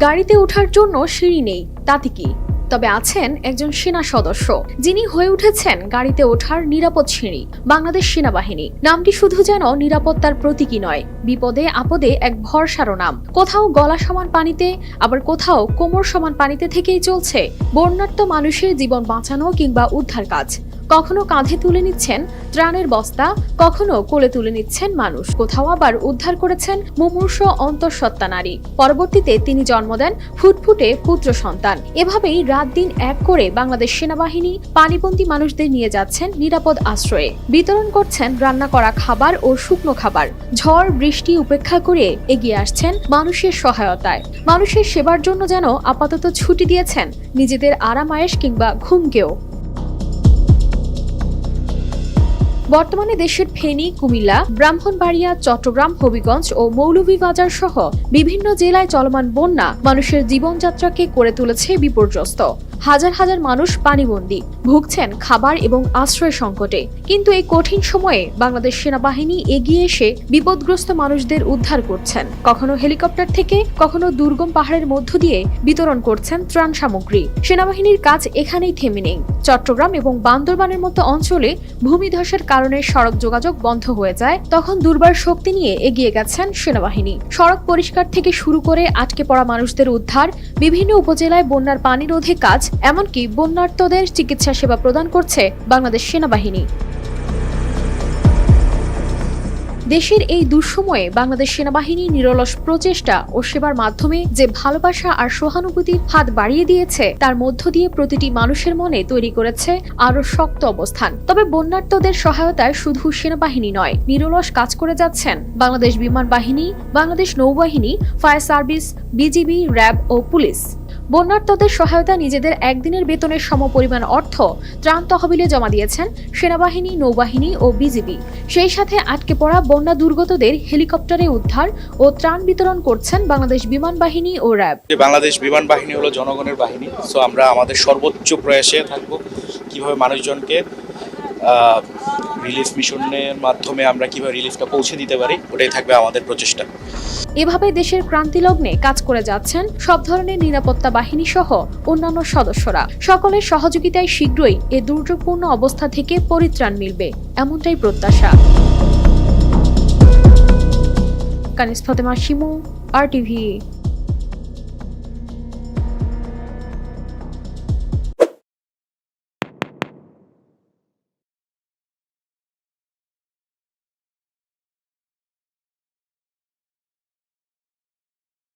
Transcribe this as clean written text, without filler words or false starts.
গাড়িতে ওঠার জন্য সিঁড়ি নেই, তাতে কি? তবে আছেন একজন সেনা সদস্য, যিনি হয়ে উঠেছেন গাড়িতে ওঠার নিরাপদ সিঁড়ি। বাংলাদেশ সেনাবাহিনী নামটি শুধু যেন নিরাপত্তার প্রতীকী নয়, বিপদে আপদে এক ভরসারও নাম। কোথাও গলা সমান পানিতে, আবার কোথাও কোমর সমান পানিতে থেকেই চলছে বন্যার্ত মানুষের জীবন বাঁচানো কিংবা উদ্ধার কাজ। কখনো কাঁধে তুলে নিচ্ছেন ত্রাণের বস্তা, কখনো কোলে তুলে নিচ্ছেন মানুষ, কোথাও আবার উদ্ধার করেছেন মুমূর্ষ অন্তঃসত্ত্বা নারী। পরবর্তীতে তিনি জন্ম দেন ফুটফুটে পুত্র সন্তান। এভাবেই রাত দিন এক করে বাংলাদেশ সেনাবাহিনী পানিবন্দী মানুষদের নিয়ে যাচ্ছেন নিরাপদ আশ্রয়ে, বিতরণ করছেন রান্না করা খাবার ও শুকনো খাবার। ঝড় বৃষ্টি উপেক্ষা করে এগিয়ে আসছেন মানুষের সহায়তায়। মানুষের সেবার জন্য যেন আপাতত ছুটি দিয়েছেন নিজেদের আরামায়েশ কিংবা ঘুমকেও। বর্তমানে দেশের ফেনী, কুমিল্লা, ব্রাহ্মণবাড়িয়া, চট্টগ্রাম, হবিগঞ্জ ও মৌলভীবাজার সহ বিভিন্ন জেলায় চলমান বন্যা মানুষের জীবনযাত্রাকে করে তুলেছে বিপর্যস্ত। হাজার হাজার মানুষ পানিবন্দী, ভুগছেন খাবার এবং আশ্রয় সংকটে। কিন্তু এই কঠিন সময়ে বাংলাদেশ সেনাবাহিনী এগিয়ে এসে বিপদগ্রস্ত মানুষদের উদ্ধার করছেন। কখনো হেলিকপ্টার থেকে, কখনো দুর্গম পাহাড়ের মধ্য দিয়ে বিতরণ করছেন ত্রাণ সামগ্রী। সেনাবাহিনীর কাজ এখানেই থেমে নেই। চট্টগ্রাম এবং বান্দরবানের মতো অঞ্চলে ভূমিধসের কারণে সড়ক যোগাযোগ বন্ধ হয়ে যায়, তখন দুর্বার শক্তি নিয়ে এগিয়ে গেছেন সেনাবাহিনী। সড়ক পরিষ্কার থেকে শুরু করে আটকে পড়া মানুষদের উদ্ধার, বিভিন্ন উপজেলায় বন্যার পানি রোধে কাজ, এমনকি বন্যার্তদের চিকিৎসা সেবা প্রদান করছে বাংলাদেশ সেনাবাহিনী। দেশের এই দুঃসময়ে বাংলাদেশ সেনাবাহিনী নিরলস প্রচেষ্টা ও সেবার মাধ্যমে যে ভালোবাসা আর সহানুভূতির হাত বাড়িয়ে দিয়েছে, তার মধ্য দিয়ে প্রতিটি মানুষের মনে তৈরি করেছে আরো শক্ত অবস্থান। তবে বন্যার্তদের সহায়তায় শুধু সেনাবাহিনী নয়, নিরলস কাজ করে যাচ্ছেন বাংলাদেশ বিমান বাহিনী, বাংলাদেশ নৌবাহিনী, ফায়ার সার্ভিস, বিজিবি, র্যাব ও পুলিশ। বন্যার্তদের সহায়তা নিজেদের একদিনের বেতনের সমপরিমাণ অর্থ ত্রাণ তহবিলে জমা দিয়েছেন সেনাবাহিনী, নৌবাহিনী ও বিজিবি। সেই সাথে আটকে পড়া বন্যা দুর্গতদের হেলিকপ্টারে উদ্ধার ও ত্রাণ বিতরণ করছেন বাংলাদেশ বিমান বাহিনী ও র্যাব। বাংলাদেশ বিমান বাহিনী হলো জনগণের বাহিনী, সো আমরা আমাদের সর্বোচ্চ প্রয়াসে থাকবো কিভাবে মানুষজনকে রিলিফ মিশনের মাধ্যমে আমরা কিভাবে রিলিফটা পৌঁছে দিতে পারি, ওটাই থাকবে আমাদের প্রচেষ্টা। এভাবে দেশের ক্রান্তিলগ্নে কাজ করে যাচ্ছেন সব ধরনের নিরাপত্তা বাহিনী সহ অন্যান্য সদস্যরা। সকলের সহযোগিতায় শীঘ্রই এ দুর্যোগপূর্ণ অবস্থা থেকে পরিত্রাণ মিলবে, এমনটাই প্রত্যাশা। কানিস ফাতেমা শিমু, RTV।